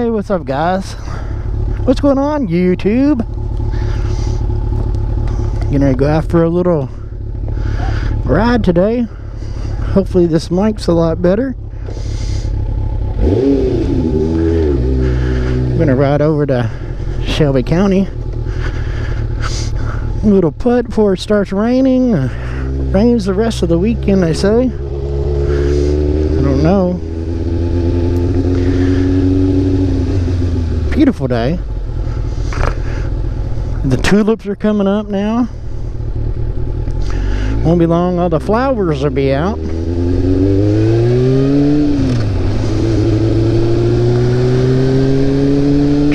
Hey, what's up, guys? What's going on, YouTube? Gonna go out for a little ride today. Hopefully this mic's a lot better. I'm gonna ride over to Shelby County. A little putt before it starts raining. Rains the rest of the weekend, they say. I don't know. Beautiful day. The tulips are coming up now. Won't be long, all the flowers will be out.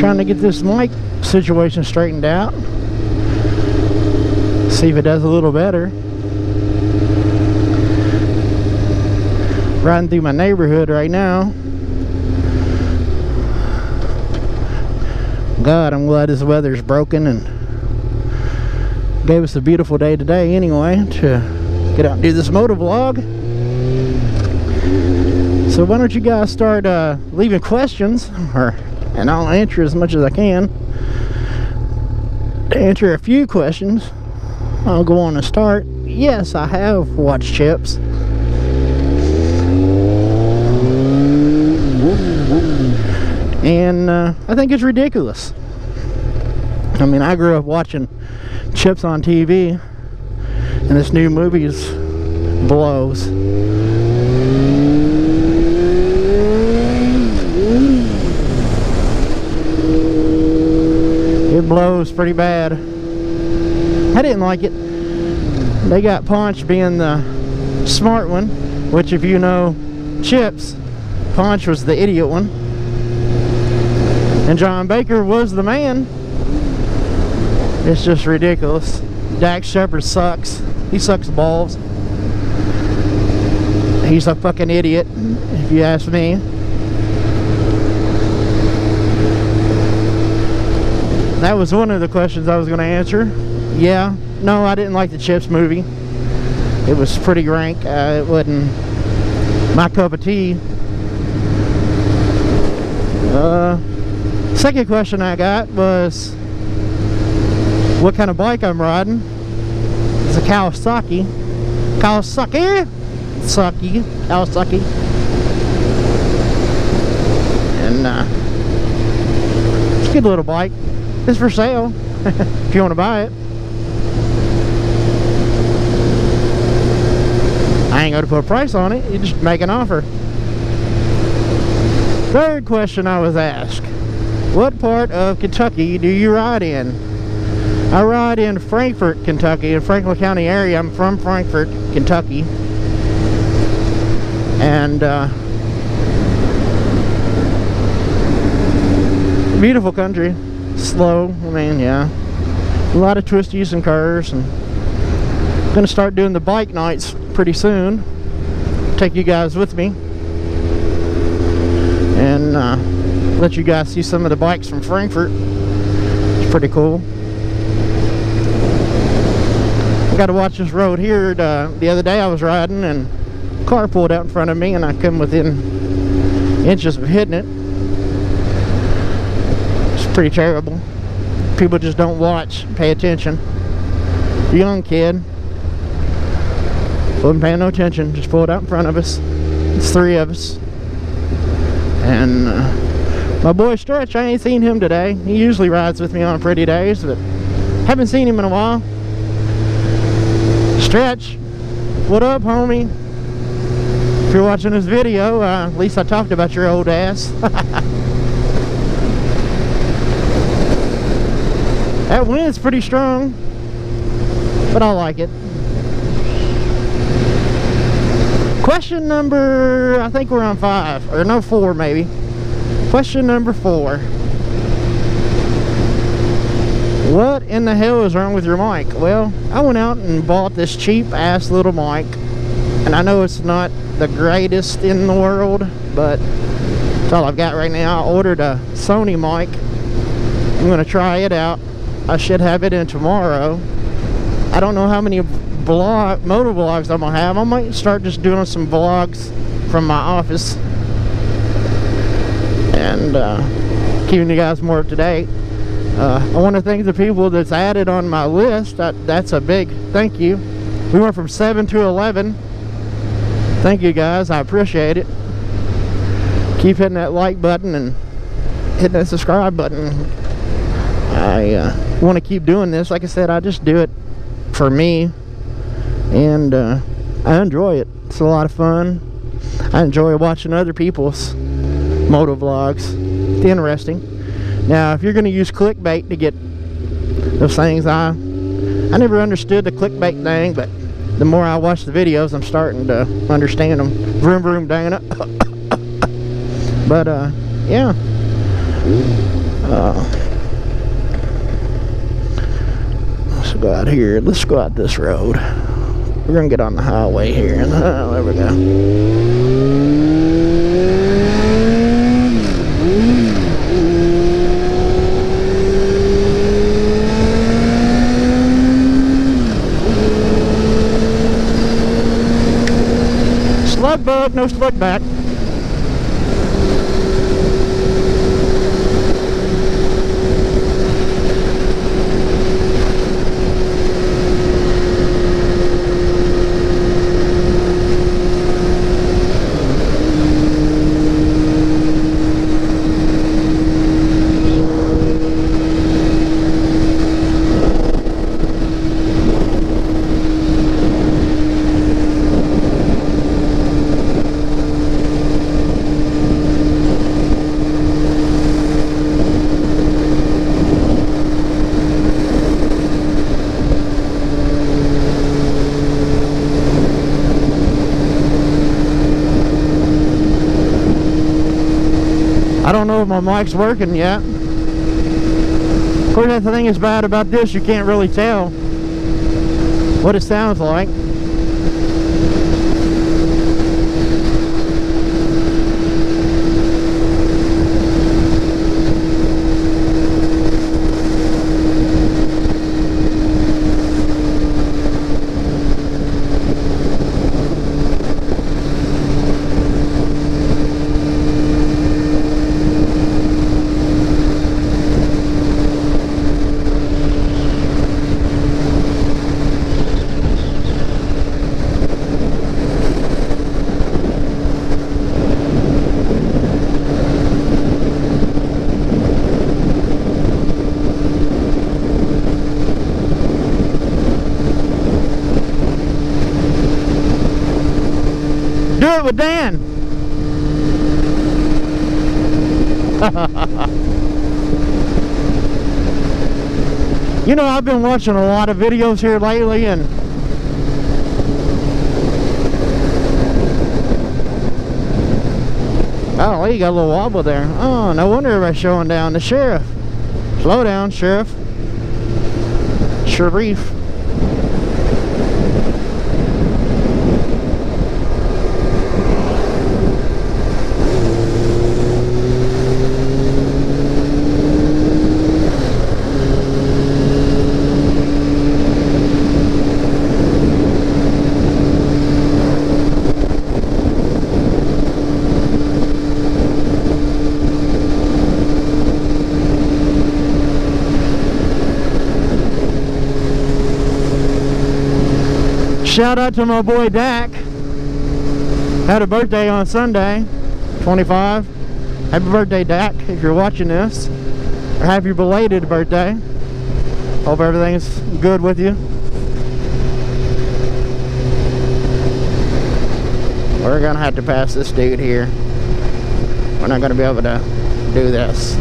Trying to get this mic situation straightened out. See if it does a little better. Riding through my neighborhood right now. God, I'm glad this weather's broken and gave us a beautiful day today anyway to get out and do this moto vlog. So why don't you guys start leaving questions, and I'll answer as much as I can. To answer a few questions, I'll go on and start. Yes, I have watched Chips. And I think it's ridiculous. I mean, I grew up watching Chips on TV, and this new movie blows. It blows pretty bad. I didn't like it. They got Punch being the smart one, which if you know Chips, Punch was the idiot one. And John Baker was the man. It's just ridiculous. Dax Shepard sucks. He sucks balls. He's a fucking idiot, if you ask me. That was one of the questions I was going to answer. Yeah, no, I didn't like the Chips movie. It was pretty rank. It wasn't my cup of tea. Second question I got was what kind of bike I'm riding. It's a Kawasaki. Kawasaki. And it's a good little bike. It's for sale if you want to buy it. I ain't going to put a price on it. You just make an offer. Third question I was asked. What part of Kentucky do you ride in? I ride in Frankfort, Kentucky, in Franklin County area. I'm from Frankfort, Kentucky. And beautiful country. Slow, I mean, yeah. A lot of twisties and curves. And gonna start doing the bike nights pretty soon. Take you guys with me. And let you guys see some of the bikes from Frankfort. It's pretty cool. I got to watch this road here. The other day I was riding and a car pulled out in front of me and I come within inches of hitting it. It's pretty terrible. People just don't watch, pay attention. Young kid wasn't paying no attention, just pulled out in front of us. It's three of us. And my boy Stretch, I ain't seen him today. He usually rides with me on pretty days, but haven't seen him in a while. Stretch, what up, homie? If you're watching this video, at least I talked about your old ass. That wind's pretty strong, but I like it. Question number, I think we're on 5, or no, 4 maybe. Question number 4. What in the hell is wrong with your mic? Well, I went out and bought this cheap ass little mic, and I know it's not the greatest in the world, but it's all I've got right now. I ordered a Sony mic. I'm gonna try it out. I should have it in tomorrow. I don't know how many motor vlogs I'm gonna have. I might start just doing some vlogs from my office. And keeping you guys more up to date. I want to thank the people that's added on my list. That's a big thank you. We went from 7 to 11. Thank you guys, I appreciate it. Keep hitting that like button and hitting that subscribe button. I want to keep doing this. Like I said, I just do it for me, and I enjoy it. It's a lot of fun. I enjoy watching other people's moto vlogs. It's interesting. Now, if you're going to use clickbait to get those things, I never understood the clickbait thing, but the more I watch the videos, I'm starting to understand them. Vroom vroom Dana. But yeah. Let's go out here. Let's go out this road. We're gonna get on the highway here. There we go. Slug bug, no slug back. I don't know if my mic's working yet. Of course, the thing is bad about this, you can't really tell what it sounds like. Do it with Dan. You know, I've been watching a lot of videos here lately, and oh, you got a little wobble there. Oh, no wonder everybody's showing down. The sheriff. Slow down, sheriff. Sharif. Shout out to my boy Dak. Had a birthday on Sunday, 25. Happy birthday, Dak, if you're watching this. Or happy belated birthday. Hope everything's good with you. We're gonna have to pass this dude here. We're not gonna be able to do this.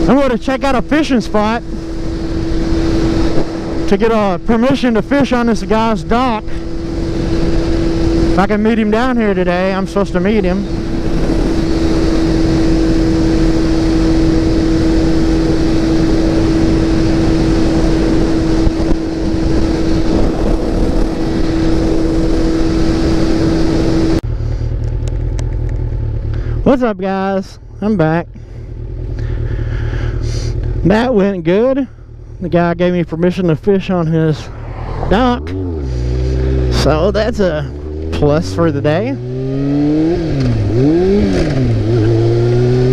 I'm going to check out a fishing spot to get permission to fish on this guy's dock. If I can meet him down here today, I'm supposed to meet him. What's up, guys? I'm back. That went good. The guy gave me permission to fish on his dock, so that's a plus for the day.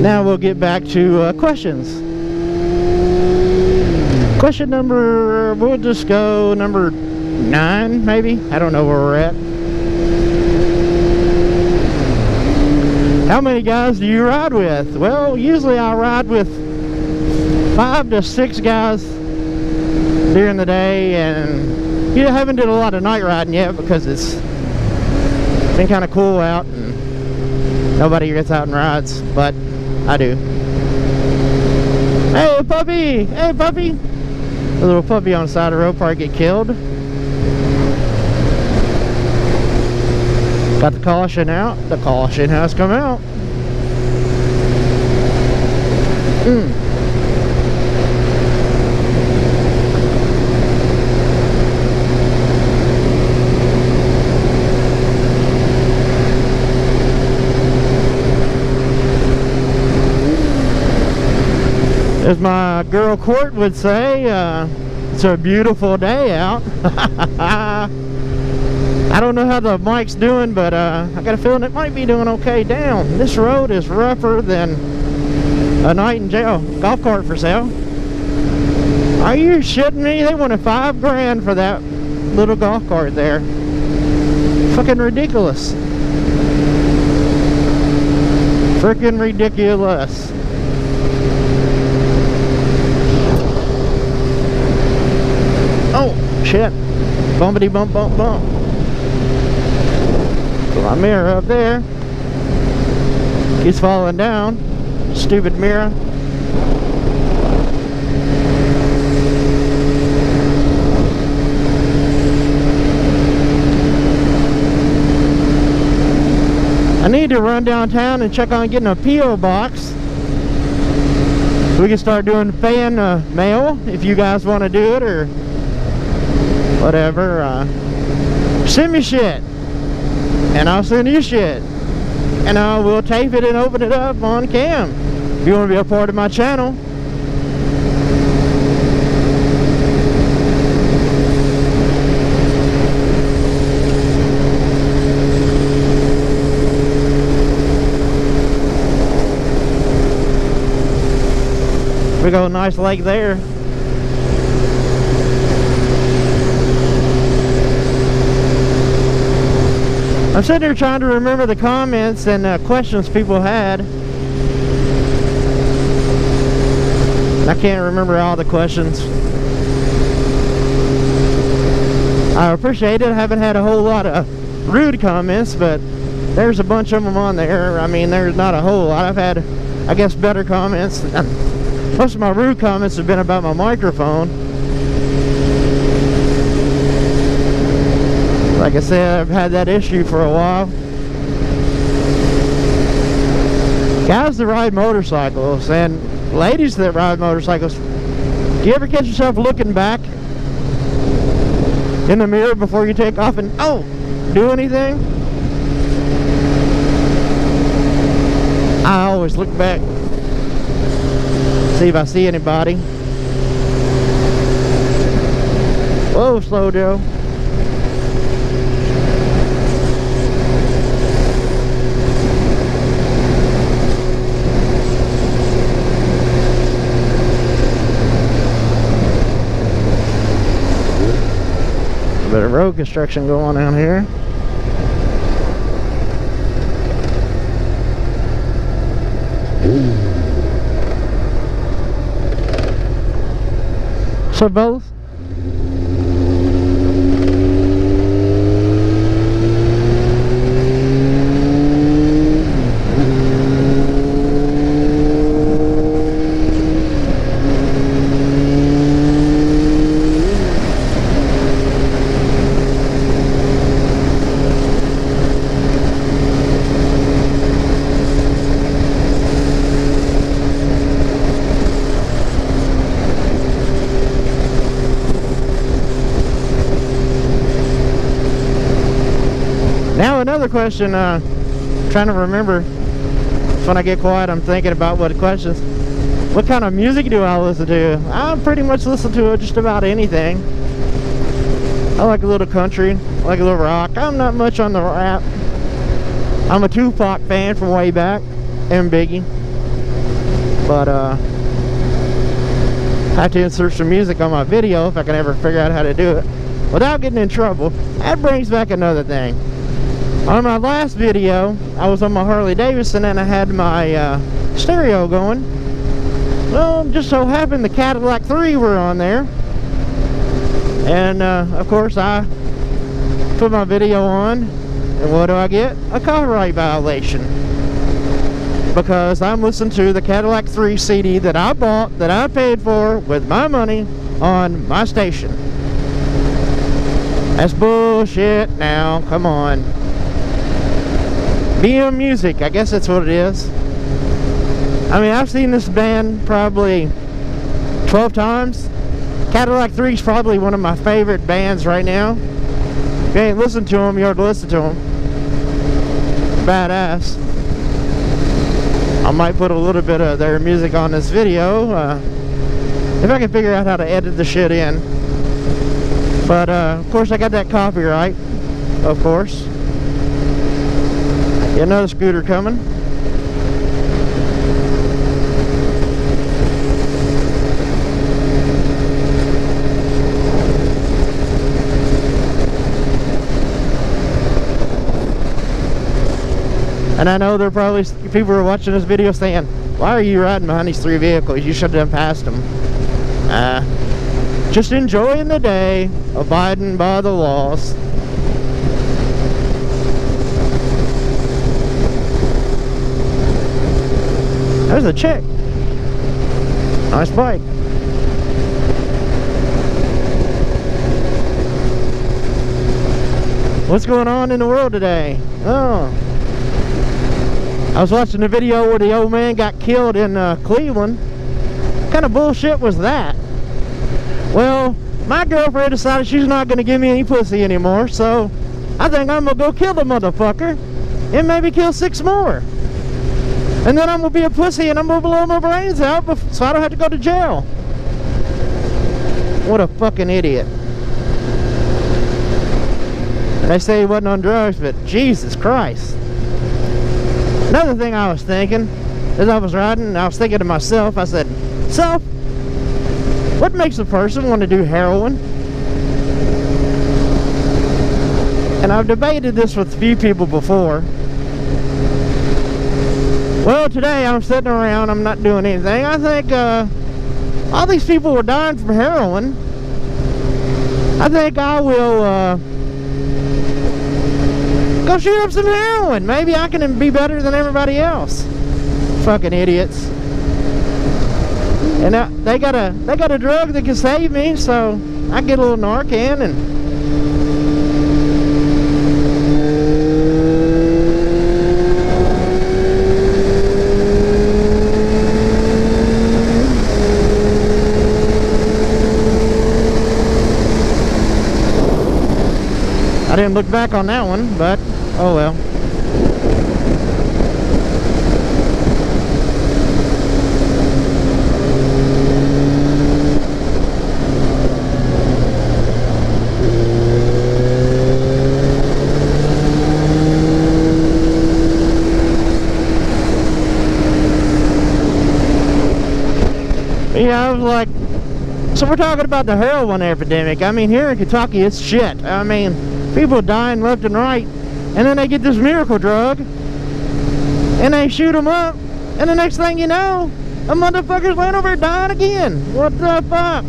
Now we'll get back to questions. Question number, we'll just go number 9 maybe. I don't know where we're at. How many guys do you ride with? Well, usually I ride with 5 to 6 guys during the day, and I haven't did a lot of night riding yet because it's been kind of cool out and nobody gets out and rides, but I do. Hey puppy! Hey puppy! A little puppy on the side of the road probably get killed. Got the caution out. The caution has come out. As my girl Court would say, it's a beautiful day out. I don't know how the mic's doing, but I got a feeling it might be doing okay. Damn, this road is rougher than a night in jail. Golf cart for sale. Are you shitting me? They wanted $5 grand for that little golf cart there. Fucking ridiculous. Freaking ridiculous. Oh, shit. Bumpity bump bump bump. Put my mirror up there. Keeps falling down. Stupid mirror. I need to run downtown and check on getting a P.O. box. We can start doing fan mail if you guys want to do it, or whatever. Send me shit and I'll send you shit, and I will tape it and open it up on cam if you want to be a part of my channel. We got a nice lake there. I'm sitting here trying to remember the comments and questions people had. I can't remember all the questions. I appreciate it. I haven't had a whole lot of rude comments, but there's a bunch of them on there. I mean, there's not a whole lot. I've had, I guess, better comments. Most of my rude comments have been about my microphone. Like I said, I've had that issue for a while. Guys that ride motorcycles and ladies that ride motorcycles, do you ever catch yourself looking back in the mirror before you take off and, oh, do anything? I always look back, see if I see anybody. Whoa, slow Joe. A bit of road construction going on here. So both. another question. Trying to remember. When I get quiet, I'm thinking about what questions. What kind of music do I listen to? I pretty much listen to just about anything. I like a little country, I like a little rock. I'm not much on the rap. I'm a Tupac fan from way back, and Biggie. But I have to insert some music on my video if I can ever figure out how to do it without getting in trouble. That brings back another thing. On my last video, I was on my Harley Davidson and I had my stereo going. Well, just so happened the Cadillac 3 were on there. And of course I put my video on, and what do I get? A copyright violation. Because I'm listening to the Cadillac 3 CD that I bought, that I paid for with my money on my station. That's bullshit now, come on. BM Music, I guess that's what it is. I mean, I've seen this band probably 12 times. Cadillac 3 is probably one of my favorite bands right now. If you ain't listened to them, you ought to listen to them. Badass. I might put a little bit of their music on this video if I can figure out how to edit the shit in. But of course I got that copyright, of course. Got another scooter coming. And I know there are probably people who are watching this video saying, why are you riding behind these 3 vehicles? You should have done past them. Just enjoying the day, abiding by the laws. There's a chick. Nice bike. What's going on in the world today? Oh, I was watching a video where the old man got killed in Cleveland. What kind of bullshit was that? Well, my girlfriend decided she's not going to give me any pussy anymore, so I think I'm going to go kill the motherfucker and maybe kill 6 more. And then I'm going to be a pussy and I'm going to blow my brains out so I don't have to go to jail. What a fucking idiot. And they say he wasn't on drugs, but Jesus Christ. Another thing I was thinking, as I was riding, I was thinking to myself, I said, self, what makes a person want to do heroin? And I've debated this with a few people before. Well, today I'm sitting around, I'm not doing anything. I think all these people were dying from heroin. I think I will go shoot up some heroin. Maybe I can be better than everybody else. Fucking idiots. And they got a drug that can save me, so I get a little Narcan and I didn't look back on that one, but oh well. Yeah, I was like, so we're talking about the heroin epidemic. I mean, here in Kentucky, it's shit. I mean, people dying left and right, and then they get this miracle drug, and they shoot them up, and the next thing you know, a motherfucker's laying over dying again. What the fuck?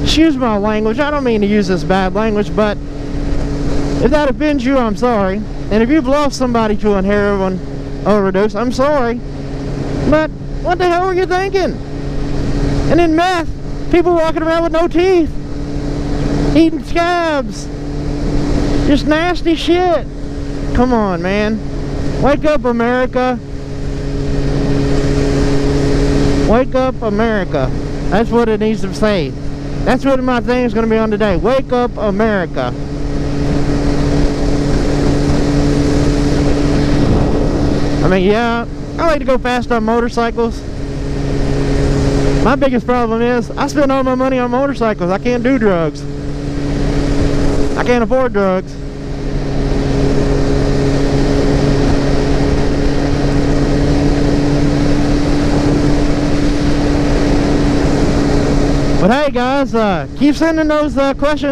Excuse my language. I don't mean to use this bad language, but if that offends you, I'm sorry. And if you've lost somebody to a heroin overdose, I'm sorry. But what the hell were you thinking? And then meth, people walking around with no teeth, eating scabs, just nasty shit. Come on, man. Wake up, America. Wake up, America. That's what it needs to say. That's what my thing is going to be on today. Wake up, America. mean, yeah, I like to go fast on motorcycles. My biggest problem is I spend all my money on motorcycles. I can't do drugs. I can't afford drugs. But hey guys, keep sending those questions.